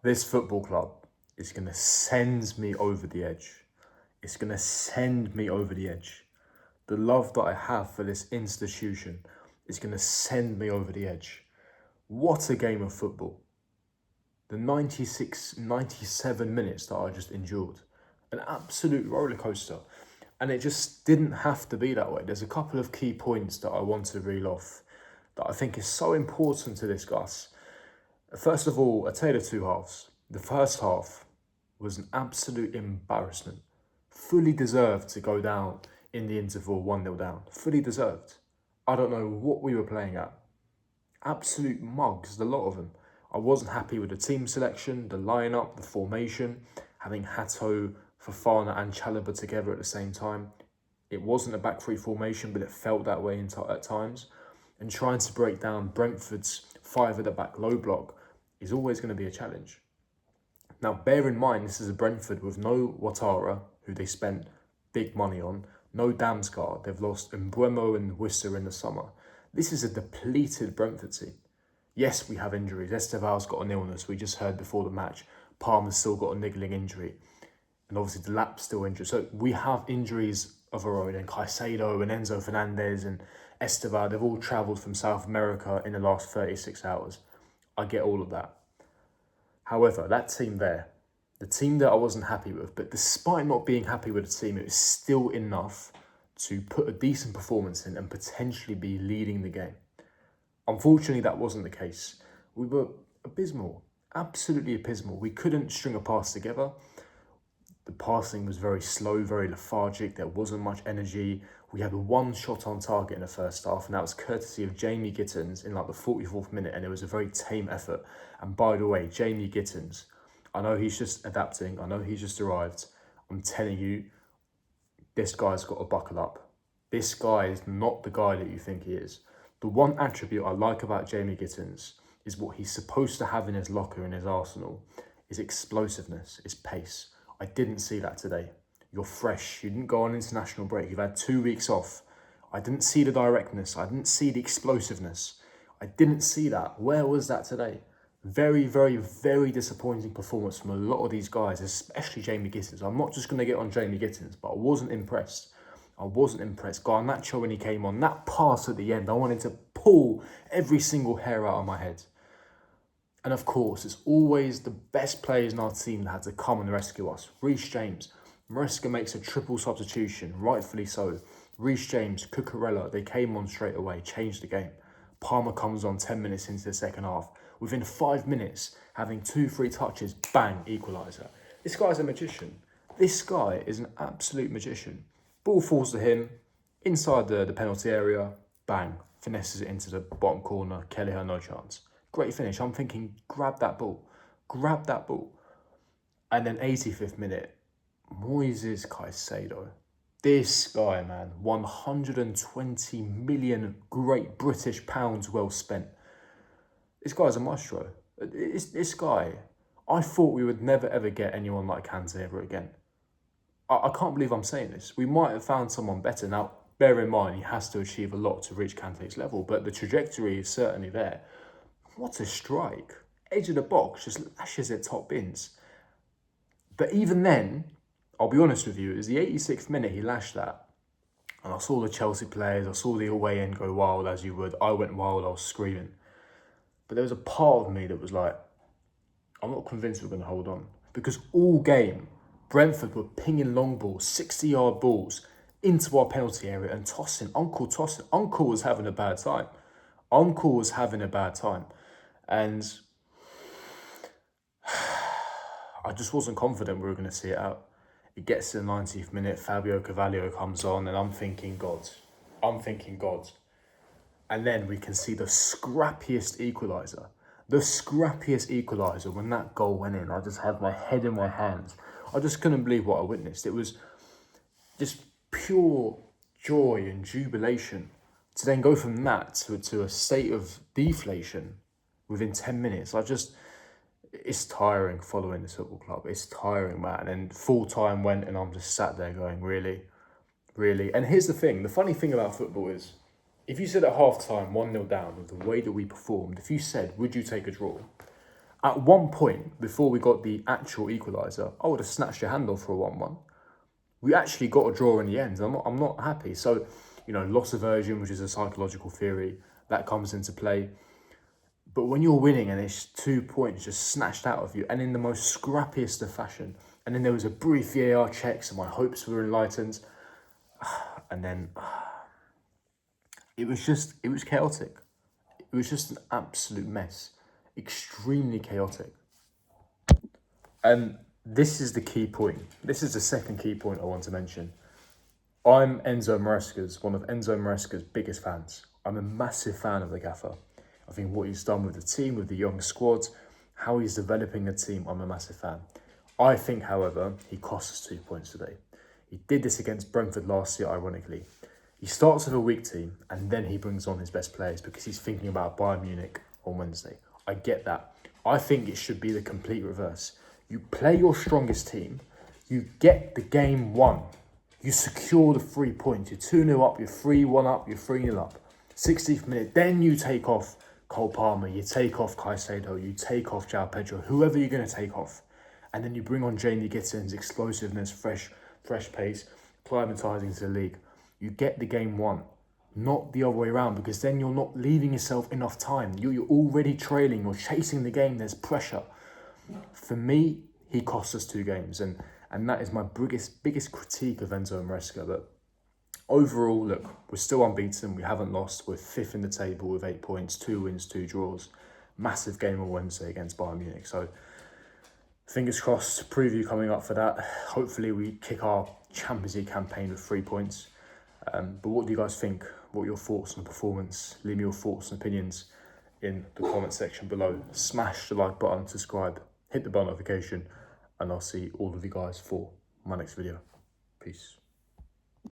This football club is going to send me over the edge. It's going to send me over the edge. The love that I have for this institution is going to send me over the edge. What a game of football. The 96, 97 minutes that I just endured. An absolute roller coaster. And it just didn't have to be that way. There's a couple of key points that I want to reel off that I think is so important to discuss. First of all, a tale of two halves. The first half was an absolute embarrassment. Fully deserved to go down in the interval 1-0 down. Fully deserved. I don't know what we were playing at. Absolute mugs, the lot of them. I wasn't happy with the team selection, the lineup, the formation, having Hato, Fofana and Chalobah together at the same time. It wasn't a back three formation, but it felt that way at times. And trying to break down Brentford's 5 at the back low block is always going to be a challenge. Now, bear in mind, this is a Brentford with no Ouattara, who they spent big money on, no Damsgaard. They've lost Mbeumo and Wisser in the summer. This is a depleted Brentford team. Yes, we have injuries. Esteval's got an illness. We just heard before the match. Palmer's still got a niggling injury. And obviously Delap's still injured. So we have injuries of our own. And Caicedo and Enzo Fernandez and Esteval, they've all travelled from South America in the last 36 hours. I get all of that. However, that team there, the team that I wasn't happy with, but despite not being happy with the team, it was still enough to put a decent performance in and potentially be leading the game. Unfortunately, that wasn't the case. We were abysmal, absolutely abysmal. We couldn't string a pass together. The passing was very slow, very lethargic. There wasn't much energy. We had one shot on target in the first half, and that was courtesy of Jamie Gittins in like the 44th minute, and it was a very tame effort. And by the way, Jamie Gittins, I know he's just adapting. I know he's just arrived. I'm telling you, this guy's got to buckle up. This guy is not the guy that you think he is. The one attribute I like about Jamie Gittins is what he's supposed to have in his locker, in his arsenal, is explosiveness, is pace. I didn't see that today. You're fresh. You didn't go on international break. You've had 2 weeks off. I didn't see the directness. I didn't see the explosiveness. I didn't see that. Where was that today? Very, very, very disappointing performance from a lot of these guys, especially Jamie Gittins. I'm not just going to get on Jamie Gittins, but I wasn't impressed. Garnacho, when he came on, that pass at the end, I wanted to pull every single hair out of my head. And of course, it's always the best players in our team that had to come and rescue us. Reece James. Maresca makes a triple substitution, rightfully so. Reece James, Cucurella, they came on straight away, changed the game. Palmer comes on 10 minutes into the second half. Within 5 minutes, having 2-3 touches, bang, equaliser. This guy's a magician. This guy is an absolute magician. Ball falls to him, inside the penalty area, bang, finesses it into the bottom corner. Kelleher, no chance. Great finish. I'm thinking, grab that ball. And then 85th minute, Moises Caicedo. This guy, man, 120 million great British pounds well spent. This guy's a maestro. This guy, I thought we would never ever get anyone like Kante ever again. I can't believe I'm saying this. We might have found someone better. Now, bear in mind, he has to achieve a lot to reach Kante's level, but the trajectory is certainly there. What a strike. Edge of the box, just lashes it top bins. But even then, I'll be honest with you, it was the 86th minute he lashed that. And I saw the Chelsea players, I saw the away end go wild as you would. I went wild, I was screaming. But there was a part of me that was like, I'm not convinced we're going to hold on. Because all game, Brentford were pinging long balls, 60-yard balls, into our penalty area and tossing. Uncle was having a bad time. And I just wasn't confident we were going to see it out. It gets to the 90th minute, Fabio Carvalho comes on, and I'm thinking, God. And then we can see the scrappiest equaliser. When that goal went in, I just had my head in my hands. I just couldn't believe what I witnessed. It was just pure joy and jubilation to then go from that to a state of deflation within 10 minutes. It's tiring following this football club. It's tiring, man. And full time went and I'm just sat there going, really? And here's the thing. The funny thing about football is, if you said at half time, 1-0 down, with the way that we performed, if you said, would you take a draw? At one point, before we got the actual equaliser, I would have snatched your hand off for a 1-1. We actually got a draw in the end. I'm not happy. So, loss aversion, which is a psychological theory, that comes into play. But when you're winning and it's 2 points just snatched out of you, and in the most scrappiest of fashion, and then there was a brief VAR check, so my hopes were enlightened, and then it was chaotic. It was just an absolute mess. Extremely chaotic. And this is the key point. This is the second key point I want to mention. I'm one of Enzo Maresca's biggest fans. I'm a massive fan of the gaffer. I think what he's done with the team, with the young squad, how he's developing the team, I'm a massive fan. I think, however, he cost us 2 points today. He did this against Brentford last year, ironically. He starts with a weak team and then he brings on his best players because he's thinking about Bayern Munich on Wednesday. I get that. I think it should be the complete reverse. You play your strongest team, you get the game won. You secure the 3 points. You're 2-0 up, you're 3-1 up, you're 3-0 up. 60th minute, then you take off Cole Palmer, you take off Caicedo, you take off João Pedro, whoever you're going to take off. And then you bring on Jamie Gittins, explosiveness, fresh pace, acclimatising to the league. You get the game won, not the other way around, because then you're not leaving yourself enough time. You're already trailing, you're chasing the game, there's pressure. For me, he cost us 2 games, and that is my biggest critique of Enzo Maresca. But overall, look, we're still unbeaten. We haven't lost. We're 5th in the table with 8 points, 2 wins, 2 draws. Massive game on Wednesday against Bayern Munich. So fingers crossed, preview coming up for that. Hopefully we kick our Champions League campaign with 3 points. But what do you guys think? What are your thoughts on the performance? Leave me your thoughts and opinions in the comment section below. Smash the like button, subscribe, hit the bell notification, and I'll see all of you guys for my next video. Peace.